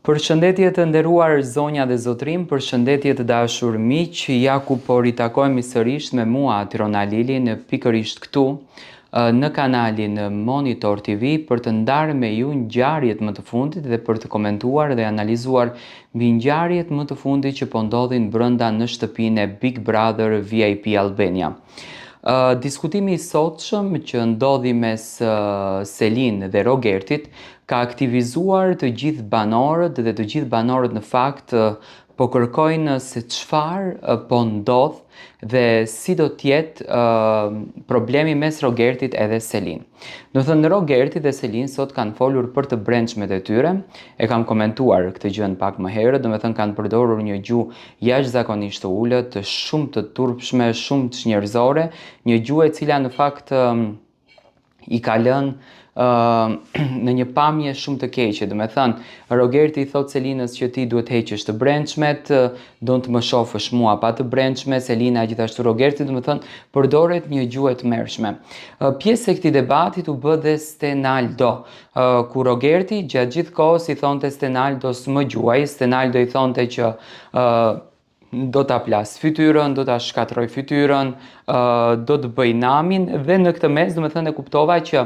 Përshëndetje të nderuar zonja dhe zotrim, përshëndetje të dashur miq, ja ku po ritakojmë sërish me mua Tirona Lili në pikërisht këtu në kanalin Monitor TV për të ndarë me ju ngjarjet më të fundit dhe për të komentuar dhe analizuar mbi ngjarjet më të fundit që po ndodhin brenda në shtëpinë e Big Brother VIP Albania. Diskutimi I sotshëm që ndodhi mes Selin dhe Rogertit ka aktivizuar të gjithë banorët dhe të gjithë banorët në fakt po kërkojnë se çfarë po ndodh dhe si do t'jetë problemi mes Rogertit edhe Selin. Do thënë Rogerti dhe Selin sot kanë folur për të brendshmet e tyre, e kam komentuar këtë gjën pak më herët, do të thënë kanë përdorur një gjuhë jashtëzakonisht të ulët, shumë të turpshme, shumë të njerëzore, një gjuhë e cila në fakt I ka lënë në një pamje shumë të keqe. Do të thënë Rogerti I thot Selinës që ti duhet heqësh të brendshmet, do të më shohësh mua pa të brendshme, Selina gjithashtu Rogerti, do të thënë përdoret një gjuhë e tmerrshme. Pjesë e këtij debati u bë dhe Stenaldo, ku Rogerti gjatë gjithë kohës I thonte Stenaldos më gjuaj, Stenaldo I thonte që do ta plas fytyrën, do ta shkatroj fytyrën, do të bëj namin dhe në këtë mes do të thënë e kuptova që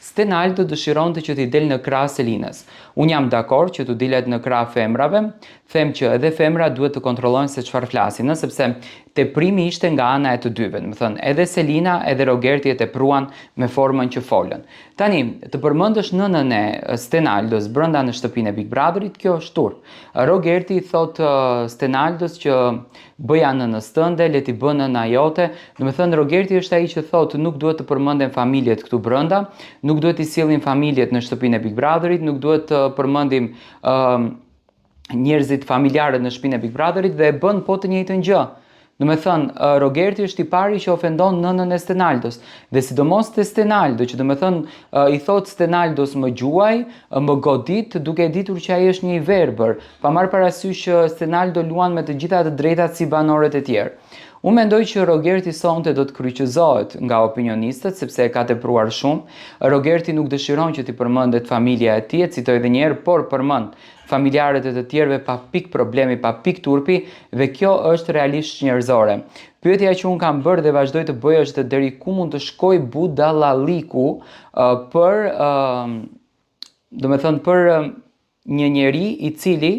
Stenaldo dëshironte që t'i del në krah Selinës. Unë jam dakord që t'u dilet në krah femrave, them që edhe femrat duhet të kontrollojnë se çfarë flasin, sepse teprimi ishte nga ana e të dyve, do të thënë edhe Selina edhe Rogerti e tepruan me formën që folën. Tani, të përmendësh nënën e Stenaldos brenda në shtëpinë e Big Brotherit, kjo është turp. Rogerti I thot Stenaldos që bëja nënës tënde, le t'i bën nëna jote. Do të thënë Rogerti është ai që thotë nuk duhet të përmenden familjet këtu brenda, nuk duhet I sillin familjet në shtëpinë e Big Brotherit, nuk duhet të përmendim njerëzit familjarët në shtëpinë e Big Brotherit dhe e bën po të njëjtën gjë. Do të thënë Rogerti është I pari që ofendon nënën e Stenaldos dhe sidomos te Stenaldo që do të thënë I thot Stenaldos më gjuaj, më godit, duke ditur që ai është një I verbër, pa marrë parasysh që Stenaldo luan me të gjitha të drejtat si banorët e tjerë. Unë mendoj që Rogerti sonte do të kryqëzohet nga opinionistët sepse e ka tepruar shumë. Rogerti nuk dëshiron që t'i përmendet familja e tij, citoj edhe një herë, por përmend familjarët e të tjerëve pa pik problemi, pa pik turpi dhe kjo është realisht njerëzore. Pyetja që unë kam bërë dhe vazhdoj të bëj është deri ku mund të shkoj budallalliku për një njeri I cili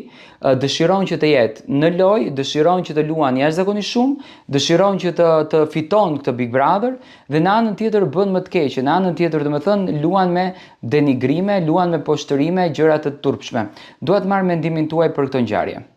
dëshiron që të jetë në lojë, dëshiron që të luan jashtëzakonisht shumë, dëshiron që të fiton këtë Big Brother dhe në anën tjetër bën më të keqe, në anën tjetër do të thënë luan me denigrime, luan me poshtërime, gjëra të turpshme. Dua të marr mendimin tuaj për këtë ngjarje.